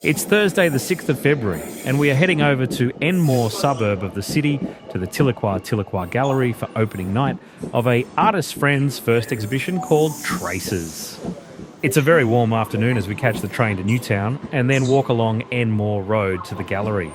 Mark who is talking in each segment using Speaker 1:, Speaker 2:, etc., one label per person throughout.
Speaker 1: It's Thursday the 6th of February and we are heading over to Enmore suburb of the city to the Tiliqua Gallery for opening night of a artist friend's first exhibition called Traces. It's a very warm afternoon as we catch the train to Newtown and then walk along Enmore Road to the gallery.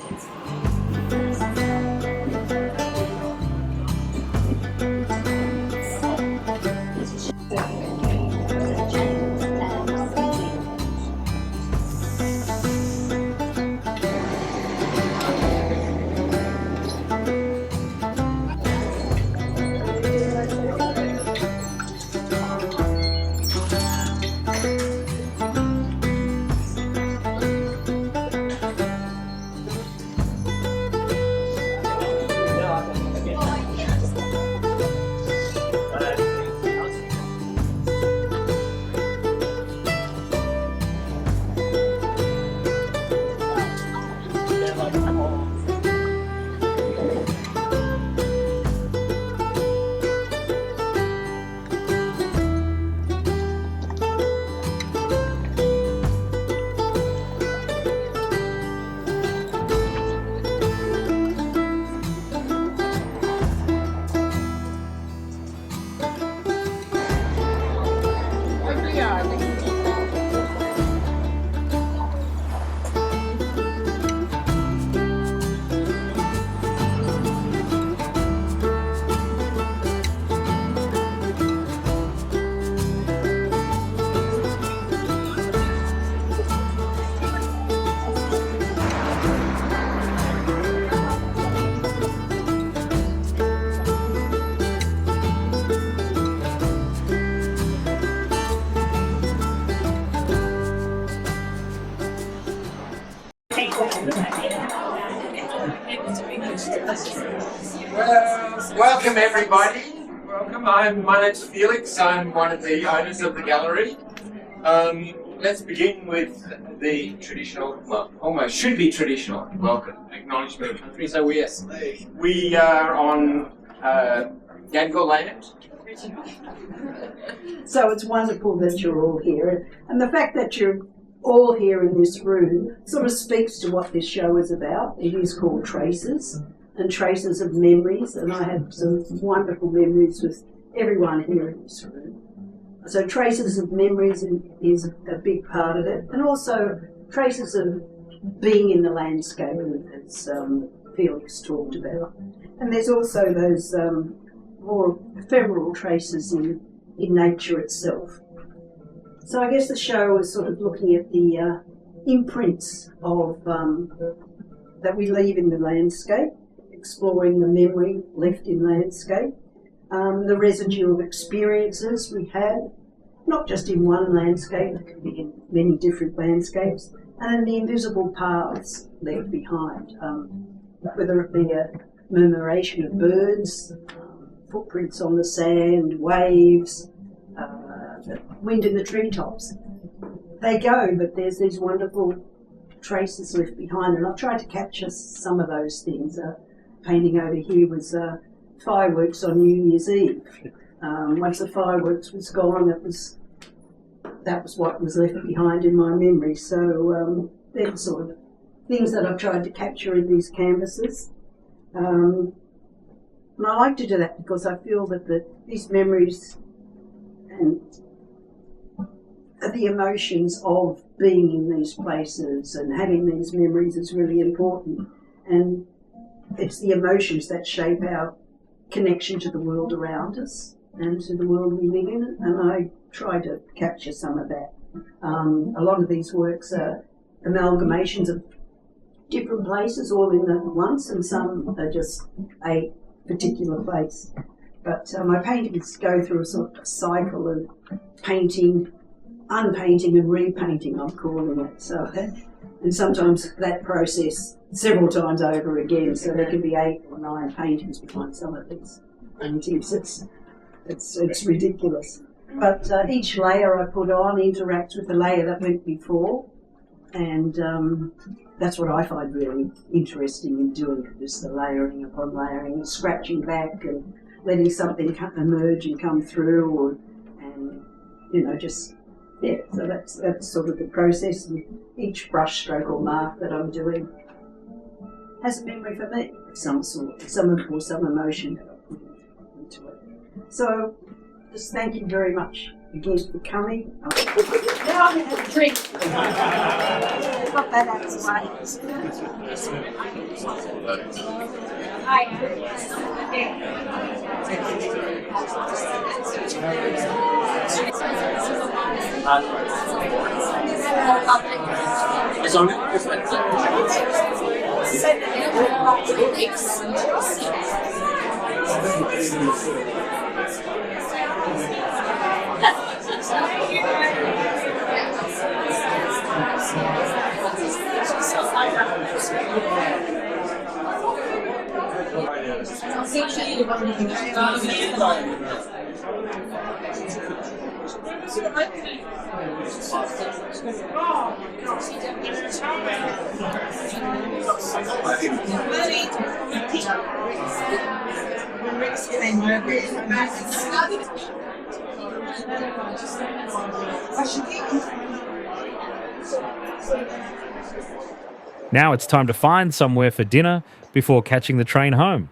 Speaker 2: Welcome everybody. Welcome. My name's Felix. I'm one of the owners of the gallery. Let's begin with the traditional, well, almost should be traditional welcome, acknowledgement of country. So yes, we are on Gadigal land.
Speaker 3: So it's wonderful that you're all here, and the fact that you're all here in this room sort of speaks to what this show is about. It is called Traces, and Traces of Memories, and I have some wonderful memories with everyone here in this room. So Traces of Memories is a big part of it, and also traces of being in the landscape, as Felix talked about. And there's also those more ephemeral traces in nature itself. So I guess the show is sort of looking at the imprints of that we leave in the landscape, exploring the memory left in landscape, the residue of experiences we have, not just in one landscape, it could be in many different landscapes, and the invisible paths left behind, whether it be a murmuration of birds, footprints on the sand, waves, the wind in the treetops. They go, but there's these wonderful traces left behind, and I've tried to capture some of those things. Painting over here was fireworks on New Year's Eve. Once the fireworks was gone, that was what was left behind in my memory. So they're the sort of things that I've tried to capture in these canvases. And I like to do that because I feel that these memories and the emotions of being in these places and having these memories is really important. And it's the emotions that shape our connection to the world around us and to the world we live in, and I try to capture some of that. A lot of these works are amalgamations of different places all in at once, and some are just a particular place. But my paintings go through a sort of cycle of painting, unpainting and repainting, I'm calling it. So, and sometimes that process several times over again, so there can be 8 or 9 paintings behind some of these paintings. It's ridiculous. But each layer I put on interacts with the layer that went before, and that's what I find really interesting in doing it, is the layering upon layering and scratching back and letting something emerge and come through, and just yeah, so that's sort of the process, and each brush stroke or mark that I'm doing has a memory for me of some sort, some emotion that I put into it. So, just thank you very much again for coming. Now I'm going to have a drink. Got that out of the way.
Speaker 2: It's only different.
Speaker 1: Now it's time to find somewhere for dinner before catching the train home.